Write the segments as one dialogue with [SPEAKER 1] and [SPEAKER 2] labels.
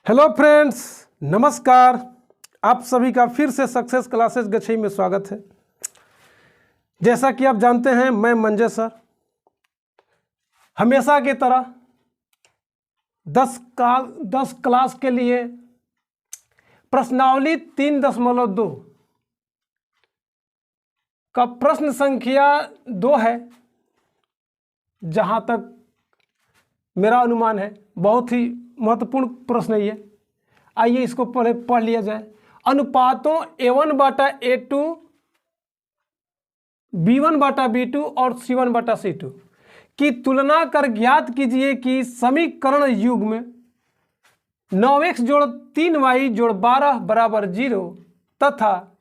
[SPEAKER 1] Hello friends, नमस्कार। आप सभी का फिर से सक्सेस क्लासेस गछई में स्वागत है। जैसा कि आप जानते हैं, मैं मंजय सर हमेशा की तरह 10 क्लास के लिए प्रश्नावली 3.2 का प्रश्न संख्या 2 है। जहां तक मेरा अनुमान है, बहुत ही महत्वपूर्ण प्रश्न है ये। आइए इसको पढ़ लिया जाए। अनुपातों A1/A2, B1/B2 और C1/C2 की तुलना कर ज्ञात कीजिए कि समीकरण युग्म 9x जोड़ 3y जोड़ 12 बराबर 0 तथा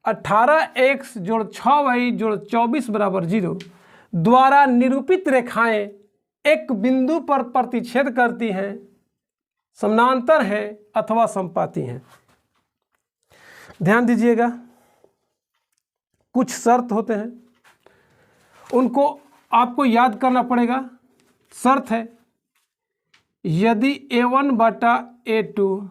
[SPEAKER 1] 18x जोड़ 6y जोड़ 24 बराबर 0 द्वारा निरूपित रेखाएं एक बिंदु पर प्रतिच्छेद करती हैं, समानांतर हैं अथवा समपाती हैं। ध्यान दीजिएगा, कुछ शर्त होते हैं, उनको आपको याद करना पड़ेगा। शर्त है, यदि A1/A2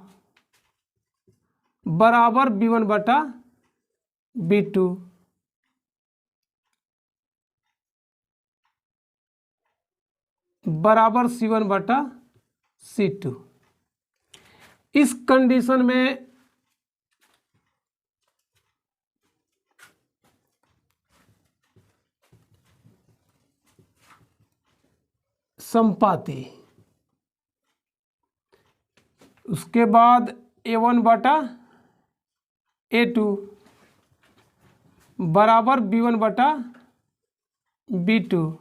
[SPEAKER 1] बराबर B1/B2 बराबर C1/C2, इस कंडीशन में समपाती। उसके बाद A1/A2 बराबर B1/B2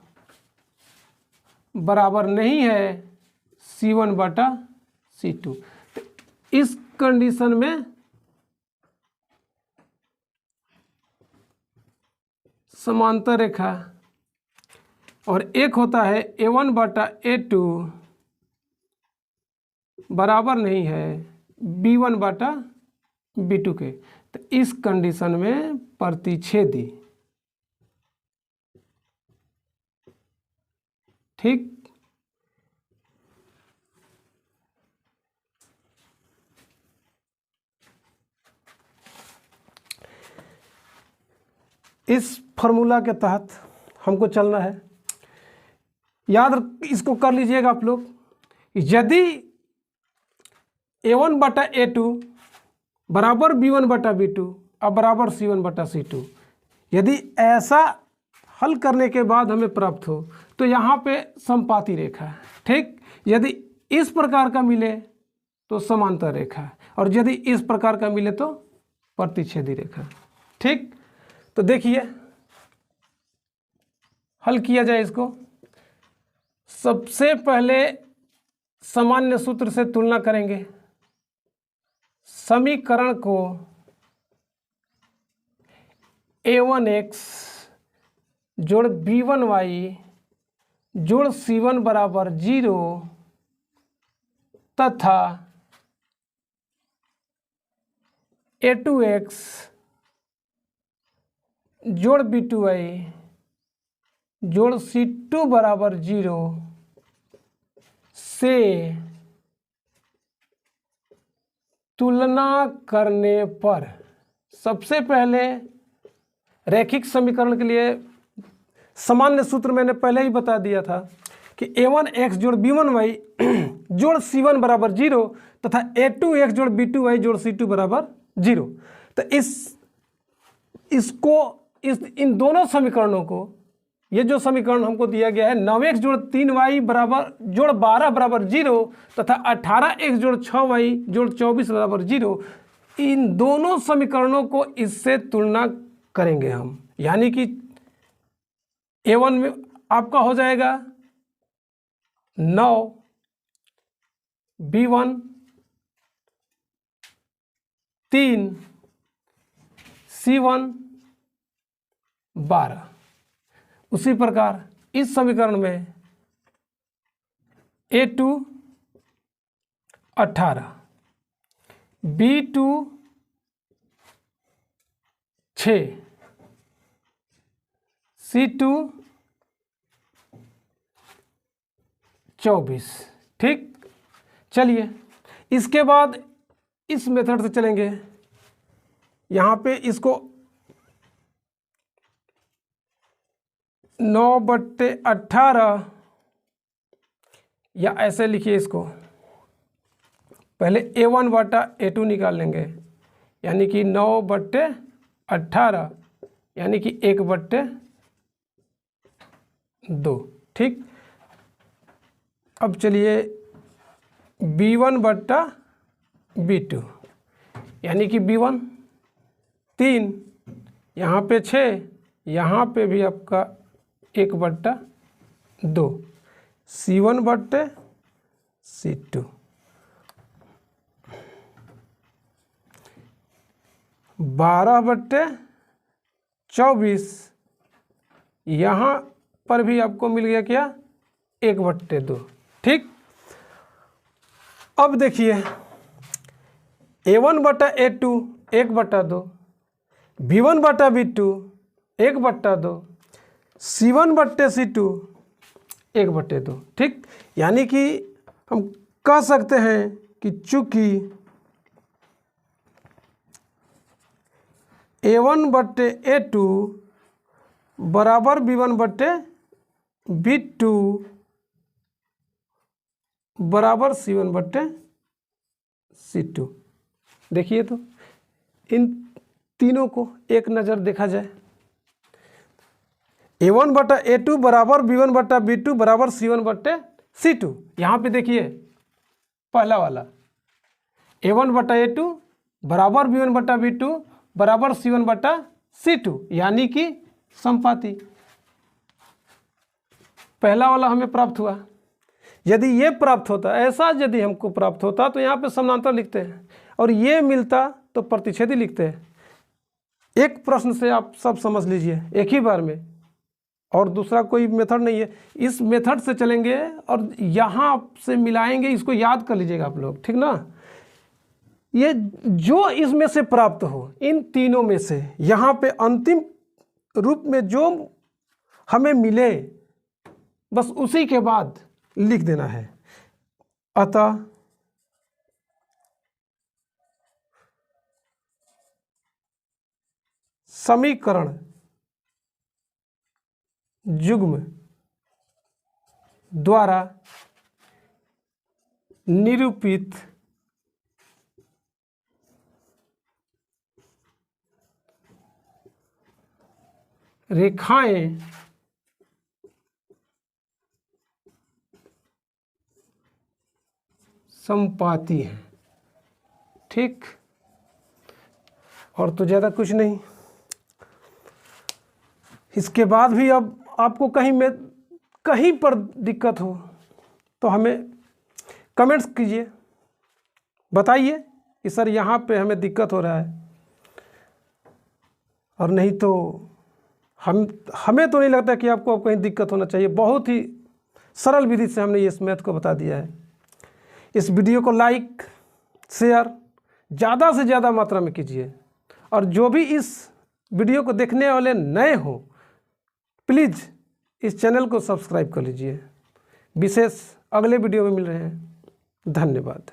[SPEAKER 1] बराबर नहीं है C1/C2। तो इस कंडीशन में समांतर रेखा, और एक होता है A1/A2 बराबर नहीं है B1/B2 के। तो इस कंडीशन में प्रतिच्छेदी। ठीक, इस फॉर्मूला के तहत हमको चलना है। इसको कर लीजिएगा आप लोग। यदि A1/A2 बराबर B1/B2 और बराबर C1/C2, यदि ऐसा हल करने के बाद हमें प्राप्त हो तो यहाँ पे समपाती रेखा है। ठीक, यदि इस प्रकार का मिले तो समांतर रेखा है, और यदि इस प्रकार का मिले तो प्रतिच्छेदी रेखा। ठीक, तो देखिए हल किया जाए इसको। सबसे पहले सामान्य सूत्र से तुलना करेंगे। समीकरण को A1x जोड़ B1y जोड़ C1 बराबर 0 तथा A2x जोड़ B2y जोड़ C2 बराबर 0 से तुलना करने पर, सबसे पहले रैखिक समीकरण के लिए सामान्य सूत्र मैंने पहले ही बता दिया था कि A1x जोड़ B1y जोड़ C1 बराबर 0 तथा A2x जोड़ B2y जोड़ C2 बराबर 0। तो इन दोनों समीकरणों को, ये जो समीकरण हमको दिया गया है 9x जोड़ 3y बराबर जोड़ 12 बराबर 0 तथा 18x जोड़ 6y जोड़ 24 बराबर 0, इन दोनों समीकरणों को इससे तुलना करेंगे हम। यानी कि A1 में आपका हो जाएगा 9 B1 3 C1 12। उसी प्रकार इस समीकरण में A2 18 B2 6 C2 24। ठीक, चलिए इसके बाद इस मेथड से चलेंगे, यहाँ पे इसको 9/18 या ऐसे लिखिए इसको, पहले A1/A2 निकाल लेंगे, यानी कि 9/18 यानी कि 1/2। ठीक, अब चलिए B1/B2 यानी कि B1 3, यहाँ पे 6, यहाँ पे भी आपका 1/2, C1/C2। 12/24, यहाँ पर भी आपको मिल गया क्या, 1/2। ठीक, अब देखिए A1/A2 1/2, B1/B2 1/2, C1/C2 1/2। ठीक, यानी कि हम कह सकते हैं कि चूंकि A1/A2 बराबर B1/B2 बराबर C1/C2। देखिए तो इन तीनों को एक नज़र देखा जाए, A1/A2 बराबर B1/B2 बराबर C1/C2। यहाँ पे देखिए पहला वाला A1/A2 बराबर B1/B2 बराबर C1/C2, यानी कि समपाती। पहला वाला हमें प्राप्त हुआ। यदि ये प्राप्त होता, ऐसा यदि हमको प्राप्त होता तो यहाँ पे समानांतर लिखते हैं, और ये मिलता तो प्रतिच्छेदी लिखते हैं। एक प्रश्न से आप सब समझ लीजिए एक ही बार में, और दूसरा कोई मेथड नहीं है। इस मेथड से चलेंगे और यहाँ से मिलाएंगे, इसको याद कर लीजिएगा आप लोग, ठीक ना। ये जो इसमें से प्राप्त हो, इन तीनों में से यहाँ पे अंतिम रूप में जो हमें मिले, बस उसी के बाद लिख देना है। अतः समीकरण युग्म द्वारा निरूपित रेखाएं समपाती हैं। ठीक, और तो ज़्यादा कुछ नहीं। इसके बाद भी अब आपको कहीं पर दिक्कत हो तो हमें कमेंट्स कीजिए, बताइए कि सर यहाँ पे हमें दिक्कत हो रहा है, और नहीं तो हमें तो नहीं लगता कि आपको कहीं दिक्कत होना चाहिए। बहुत ही सरल विधि से हमने इस मैथ को बता दिया है। इस वीडियो को लाइक शेयर ज़्यादा से ज़्यादा मात्रा में कीजिए, और जो भी इस वीडियो को देखने वाले नए हो, प्लीज़ इस चैनल को सब्सक्राइब कर लीजिए। विशेष अगले वीडियो में मिल रहे हैं। धन्यवाद।